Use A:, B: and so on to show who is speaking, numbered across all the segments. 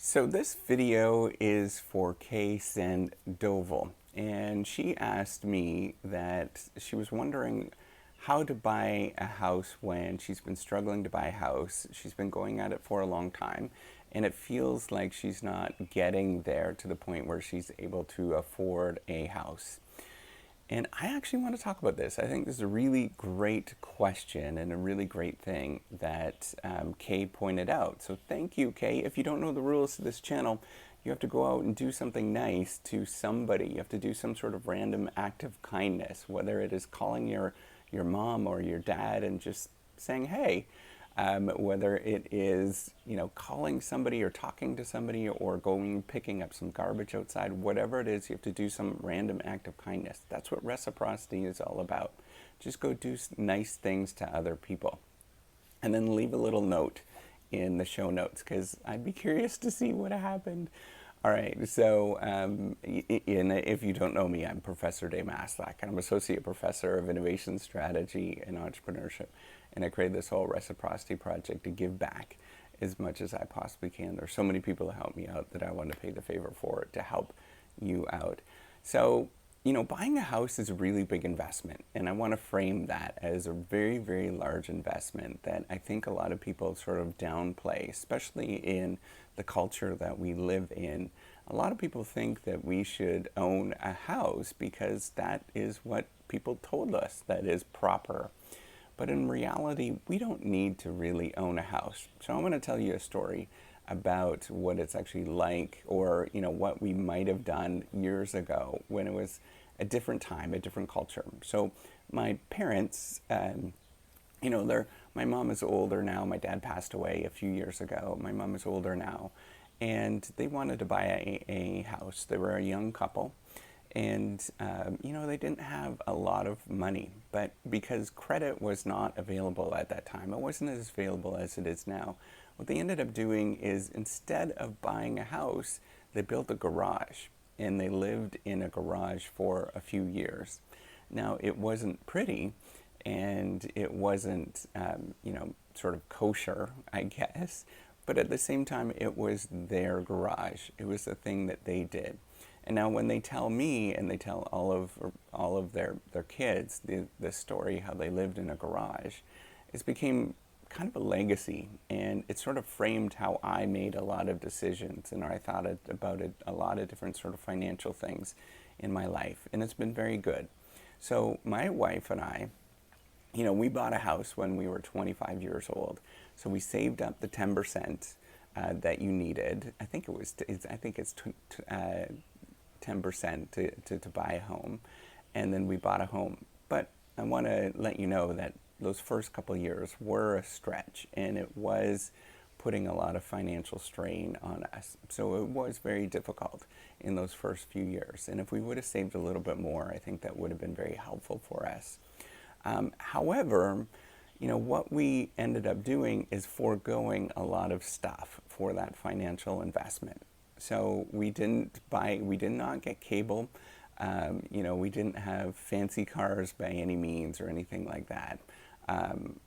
A: So this video is for Kay Sandoval, and she asked me that she was wondering how to buy a house when she's been struggling to buy a house. She's been going at it for a long time, and it feels like she's not getting there to the point where she's able to afford a house. And I actually want to talk about this. I think this is a really great question and a really great thing that Kay pointed out. So thank you, Kay. If you don't know the rules to this channel, you have to go out and do something nice to somebody. You have to do some sort of random act of kindness, whether it is calling your mom or your dad and just saying, hey, whether it is calling somebody or talking to somebody or going picking up some garbage outside, whatever it is, you have to do some random act of kindness. That's what reciprocity is all about. Just go do nice things to other people, and then leave a little note in the show notes because I'd be curious to see what happened. All right, so if you don't know me, I'm Professor Day Maslach. I'm Associate Professor of Innovation Strategy and Entrepreneurship, and I created this whole Reciprocity project to give back as much as I possibly can. There's so many people who help me out that I want to pay the favor for it to help you out. So, buying a house is a really big investment, and I want to frame that as a very, very large investment that I think a lot of people sort of downplay, especially in the culture that we live in. A lot of people think that we should own a house because that is what people told us that is proper. But in reality, we don't need to really own a house. So I'm going to tell you a story about what it's actually like, or what we might have done years ago when it was a different time, a different culture. So my parents, my mom is older now. My dad passed away a few years ago. My mom is older now, and they wanted to buy a house. They were a young couple, and they didn't have a lot of money, but because credit was not available at that time, it wasn't as available as it is now. What they ended up doing is, instead of buying a house, they built a garage, and they lived in a garage for a few years. Now, it wasn't pretty, and it wasn't sort of kosher, I guess, but at the same time, it was their garage. It was the thing that they did. And now when they tell me, and they tell all of their kids the story how they lived in a garage, it's became kind of a legacy, and it sort of framed how I made a lot of decisions, and I thought about it, a lot of different sort of financial things in my life, and it's been very good. So my wife and I, we bought a house when we were 25 years old. So we saved up the 10% that you needed. I think it's 10% to buy a home, and then we bought a home. But I want to let you know that those first couple of years were a stretch, and it was putting a lot of financial strain on us. So it was very difficult in those first few years. And if we would have saved a little bit more, I think that would have been very helpful for us. However, what we ended up doing is foregoing a lot of stuff for that financial investment. So we did not get cable. We didn't have fancy cars by any means or anything like that.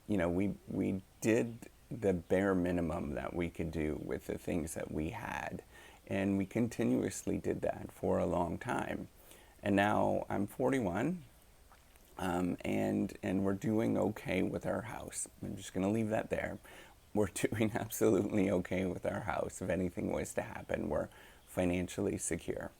A: We did the bare minimum that we could do with the things that we had. And we continuously did that for a long time. And now I'm 41, and we're doing okay with our house. I'm just going to leave that there. We're doing absolutely okay with our house. If anything was to happen, we're financially secure.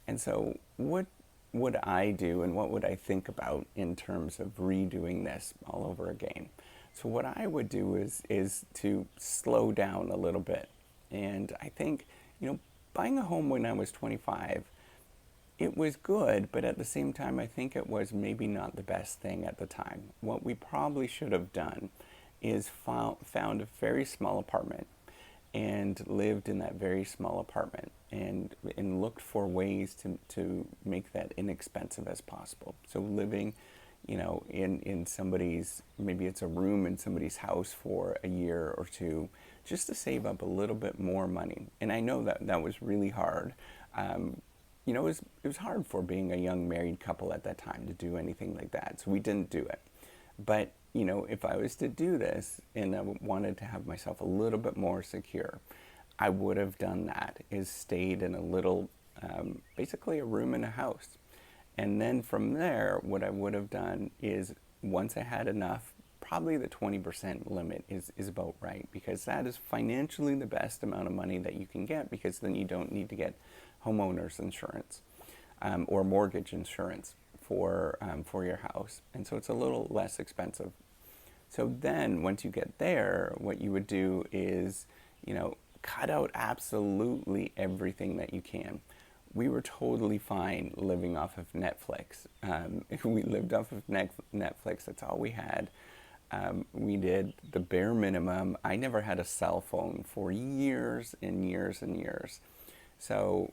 A: And so what would I do, and what would I think about in terms of redoing this all over again? So what I would do is to slow down a little bit. And I think, buying a home when I was 25, it was good, but at the same time, I think it was maybe not the best thing at the time. What we probably should have done is found a very small apartment and lived in that very small apartment, and looked for ways to make that inexpensive as possible. So living, in somebody's, maybe it's a room in somebody's house for a year or two, just to save up a little bit more money. And I know that was really hard. It was hard for being a young married couple at that time to do anything like that. So we didn't do it. But, if I was to do this and I wanted to have myself a little bit more secure, I would have done that, is stayed in a little, basically a room in a house. And then from there, what I would have done is, once I had enough, probably the 20% limit is about right, because that is financially the best amount of money that you can get, because then you don't need to get homeowners insurance, or mortgage insurance for your house. And so it's a little less expensive. So then once you get there, what you would do is, cut out absolutely everything that you can. We were totally fine living off of Netflix. We lived off of Netflix. That's all we had. We did the bare minimum. I never had a cell phone for years and years and years. So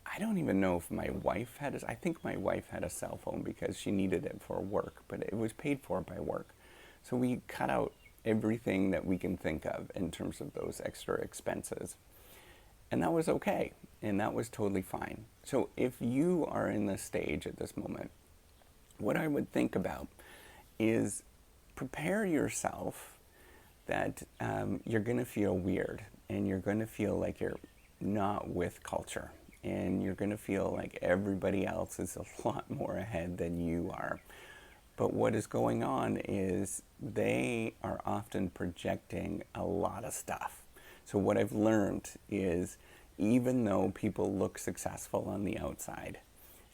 A: I don't even know if my wife had I think my wife had a cell phone because she needed it for work, but it was paid for by work. So we cut out everything that we can think of in terms of those extra expenses. And that was okay. And that was totally fine. So if you are in this stage at this moment, what I would think about is prepare yourself that you're going to feel weird, and you're going to feel like you're not with culture, and you're going to feel like everybody else is a lot more ahead than you are. But what is going on is they are often projecting a lot of stuff. So what I've learned is, even though people look successful on the outside,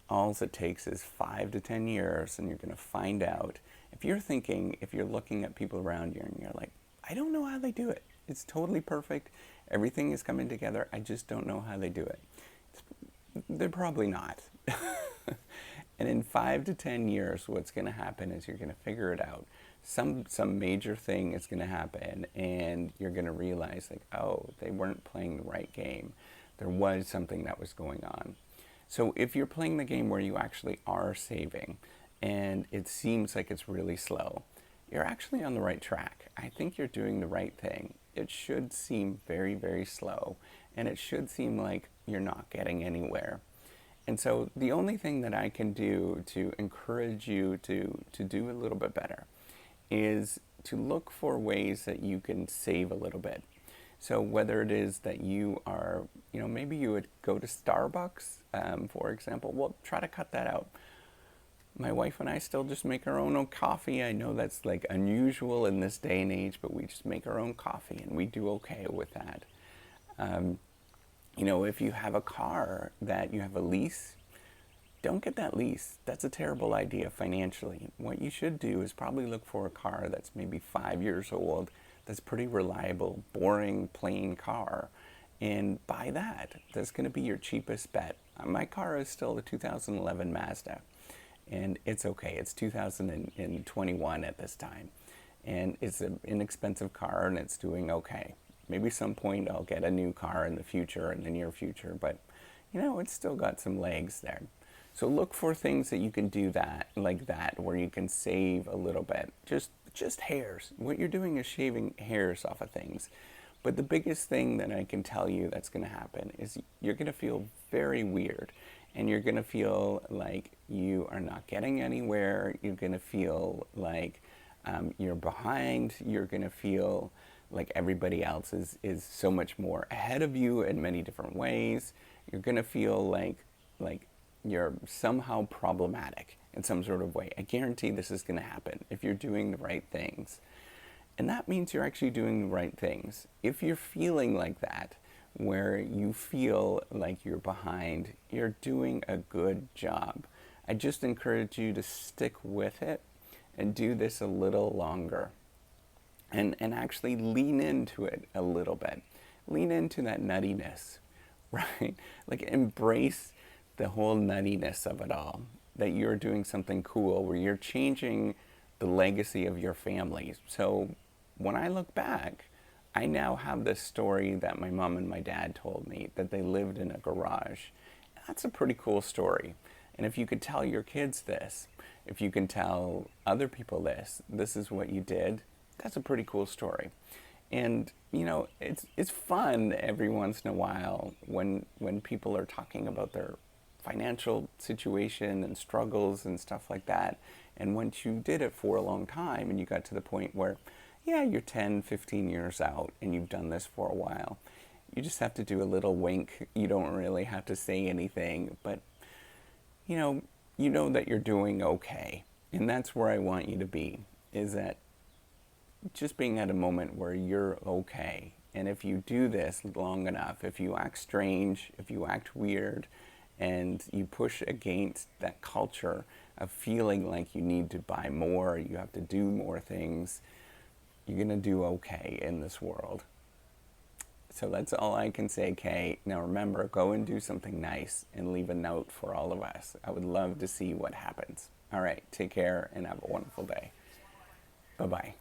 A: all it takes is 5 to 10 years, and you're going to find out. If you're looking at people around you and you're like, I don't know how they do it. It's totally perfect. Everything is coming together. I just don't know how they do it. They're probably not. And in 5 to 10 years, what's going to happen is you're going to figure it out. Some major thing is going to happen, and you're going to realize, like, oh, they weren't playing the right game. There was something that was going on. So if you're playing the game where you actually are saving, and it seems like it's really slow, you're actually on the right track. I think you're doing the right thing. It should seem very, very slow, and it should seem like you're not getting anywhere. And so the only thing that I can do to encourage you to do a little bit better is to look for ways that you can save a little bit. So whether it is that you are, maybe you would go to Starbucks, for example, well, try to cut that out. My wife and I still just make our own coffee. I know that's like unusual in this day and age, but we just make our own coffee, and we do okay with that. If you have a car that you have a lease, don't get that lease. That's a terrible idea financially. What you should do is probably look for a car that's maybe 5 years old, that's pretty reliable, boring, plain car, and buy that. That's going to be your cheapest bet. My car is still a 2011 Mazda, and it's okay. It's 2021 at this time, and it's an inexpensive car, and it's doing okay. Maybe some point I'll get a new car in the near future, but it's still got some legs there. So look for things that you can do like that, where you can save a little bit. Just hairs. What you're doing is shaving hairs off of things. But the biggest thing that I can tell you that's going to happen is you're going to feel very weird, and you're going to feel like you are not getting anywhere. You're going to feel like you're behind. You're going to feel like everybody else is so much more ahead of you in many different ways. You're going to feel like you're somehow problematic in some sort of way. I guarantee this is going to happen if you're doing the right things. And that means you're actually doing the right things. If you're feeling like that, where you feel like you're behind, you're doing a good job. I just encourage you to stick with it and do this a little longer. And actually lean into it a little bit. Lean into that nuttiness, right? Like, embrace the whole nuttiness of it all. That you're doing something cool, where you're changing the legacy of your family. So when I look back, I now have this story that my mom and my dad told me, that they lived in a garage. That's a pretty cool story. And if you could tell your kids this, if you can tell other people this is what you did, that's a pretty cool story. And it's fun every once in a while when people are talking about their financial situation and struggles and stuff like that. And once you did it for a long time, and you got to the point where, yeah, you're 10, 15 years out and you've done this for a while, you just have to do a little wink. You don't really have to say anything, but you know, you know that you're doing okay. And that's where I want you to be, is that just being at a moment where you're okay. And if you do this long enough, if you act strange, if you act weird, and you push against that culture of feeling like you need to buy more, you have to do more things, you're going to do okay in this world. So that's all I can say, Kay. Now remember, go and do something nice and leave a note for all of us. I would love to see what happens. All right, take care and have a wonderful day. Bye-bye.